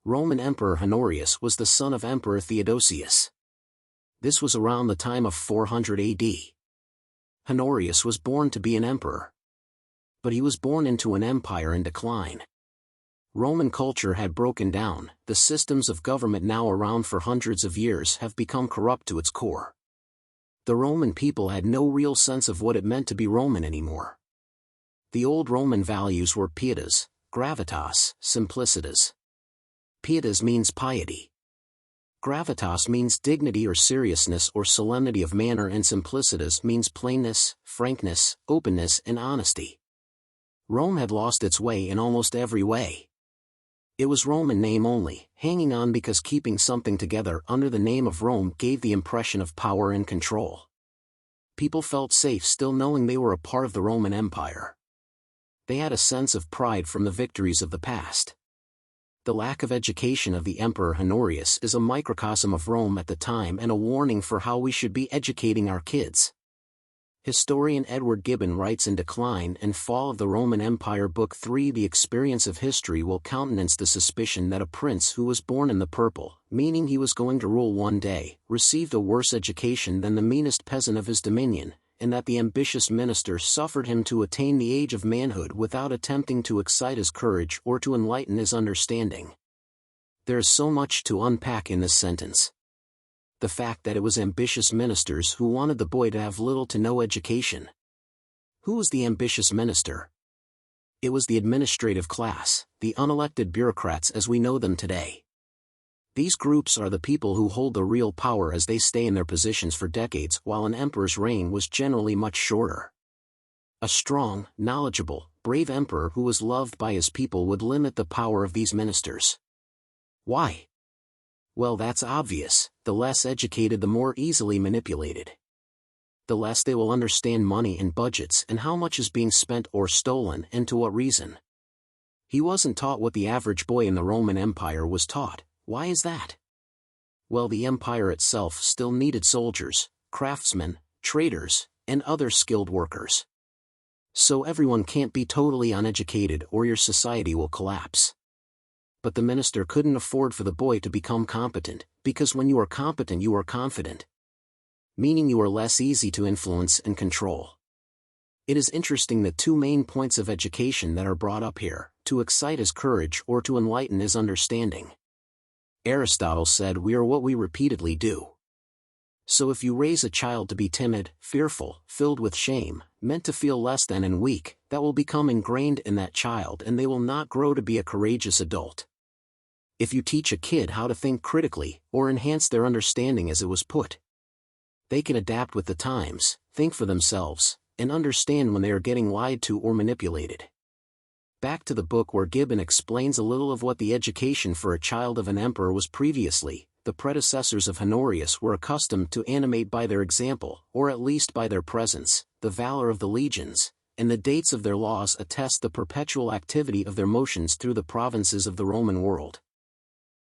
Roman Emperor Honorius was the son of Emperor Theodosius. This was around the time of 400 AD. Honorius was born to be an emperor. But he was born into an empire in decline. Roman culture had broken down, the systems of government now around for hundreds of years have become corrupt to its core. The Roman people had no real sense of what it meant to be Roman anymore. The old Roman values were pietas, gravitas, simplicitas. Pietas means piety. Gravitas means dignity or seriousness or solemnity of manner, and simplicitas means plainness, frankness, openness and honesty. Rome had lost its way in almost every way. It was Roman name only, hanging on because keeping something together under the name of Rome gave the impression of power and control. People felt safe still knowing they were a part of the Roman Empire. They had a sense of pride from the victories of the past. The lack of education of the Emperor Honorius is a microcosm of Rome at the time and a warning for how we should be educating our kids. Historian Edward Gibbon writes in Decline and Fall of the Roman Empire Book 3, the experience of history will countenance the suspicion that a prince who was born in the purple, meaning he was going to rule one day, received a worse education than the meanest peasant of his dominion, and that the ambitious minister suffered him to attain the age of manhood without attempting to excite his courage or to enlighten his understanding. There is so much to unpack in this sentence. The fact that it was ambitious ministers who wanted the boy to have little to no education. Who was the ambitious minister? It was the administrative class, the unelected bureaucrats as we know them today. These groups are the people who hold the real power as they stay in their positions for decades, while an emperor's reign was generally much shorter. A strong, knowledgeable, brave emperor who was loved by his people would limit the power of these ministers. Why? Well, that's obvious. The less educated, the more easily manipulated. The less they will understand money and budgets and how much is being spent or stolen and to what reason. He wasn't taught what the average boy in the Roman Empire was taught. Why is that? Well, the empire itself still needed soldiers, craftsmen, traders, and other skilled workers. So everyone can't be totally uneducated or your society will collapse. But the minister couldn't afford for the boy to become competent, because when you are competent you are confident. Meaning you are less easy to influence and control. It is interesting the two main points of education that are brought up here, to excite his courage or to enlighten his understanding. Aristotle said we are what we repeatedly do. So if you raise a child to be timid, fearful, filled with shame, meant to feel less than and weak, that will become ingrained in that child and they will not grow to be a courageous adult. If you teach a kid how to think critically, or enhance their understanding as it was put, they can adapt with the times, think for themselves, and understand when they are getting lied to or manipulated. Back to the book where Gibbon explains a little of what the education for a child of an emperor was previously. The predecessors of Honorius were accustomed to animate by their example, or at least by their presence, the valor of the legions, and the dates of their laws attest the perpetual activity of their motions through the provinces of the Roman world.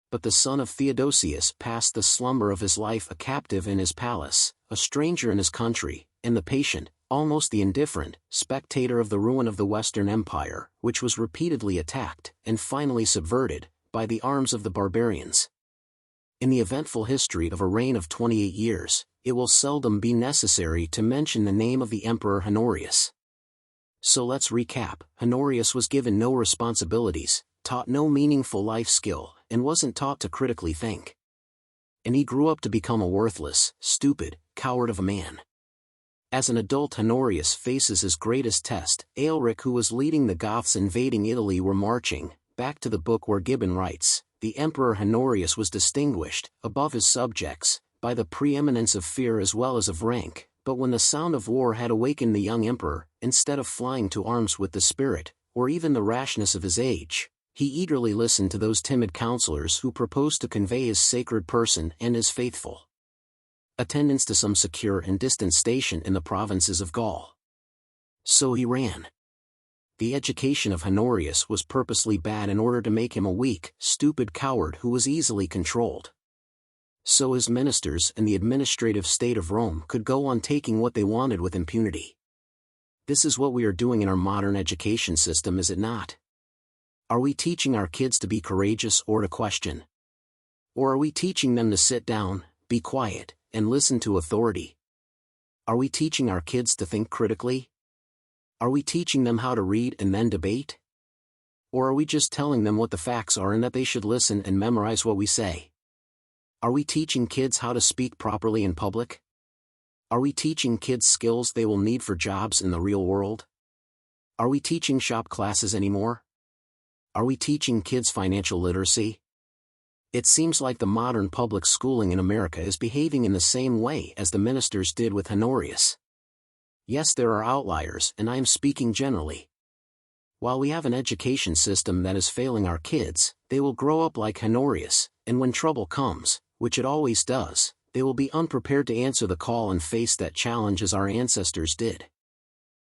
But the son of Theodosius passed the slumber of his life a captive in his palace, a stranger in his country, and the patient, almost the indifferent, spectator of the ruin of the Western Empire, which was repeatedly attacked, and finally subverted, by the arms of the barbarians. In the eventful history of a reign of 28 years, it will seldom be necessary to mention the name of the Emperor Honorius. So let's recap. Honorius was given no responsibilities, taught no meaningful life skill, and wasn't taught to critically think. And he grew up to become a worthless, stupid, coward of a man. As an adult, Honorius faces his greatest test. Aelric, who was leading the Goths invading Italy, were marching. Back to the book where Gibbon writes, the Emperor Honorius was distinguished, above his subjects, by the preeminence of fear as well as of rank, but when the sound of war had awakened the young emperor, instead of flying to arms with the spirit, or even the rashness of his age, he eagerly listened to those timid counselors who proposed to convey his sacred person and his faithful attendants to some secure and distant station in the provinces of Gaul. So he ran. The education of Honorius was purposely bad in order to make him a weak, stupid coward who was easily controlled. So his ministers and the administrative state of Rome could go on taking what they wanted with impunity. This is what we are doing in our modern education system, is it not? Are we teaching our kids to be courageous or to question? Or are we teaching them to sit down, be quiet, and listen to authority? Are we teaching our kids to think critically? Are we teaching them how to read and then debate? Or are we just telling them what the facts are and that they should listen and memorize what we say? Are we teaching kids how to speak properly in public? Are we teaching kids skills they will need for jobs in the real world? Are we teaching shop classes anymore? Are we teaching kids financial literacy? It seems like the modern public schooling in America is behaving in the same way as the ministers did with Honorius. Yes, there are outliers, and I am speaking generally. While we have an education system that is failing our kids, they will grow up like Honorius, and when trouble comes, which it always does, they will be unprepared to answer the call and face that challenge as our ancestors did.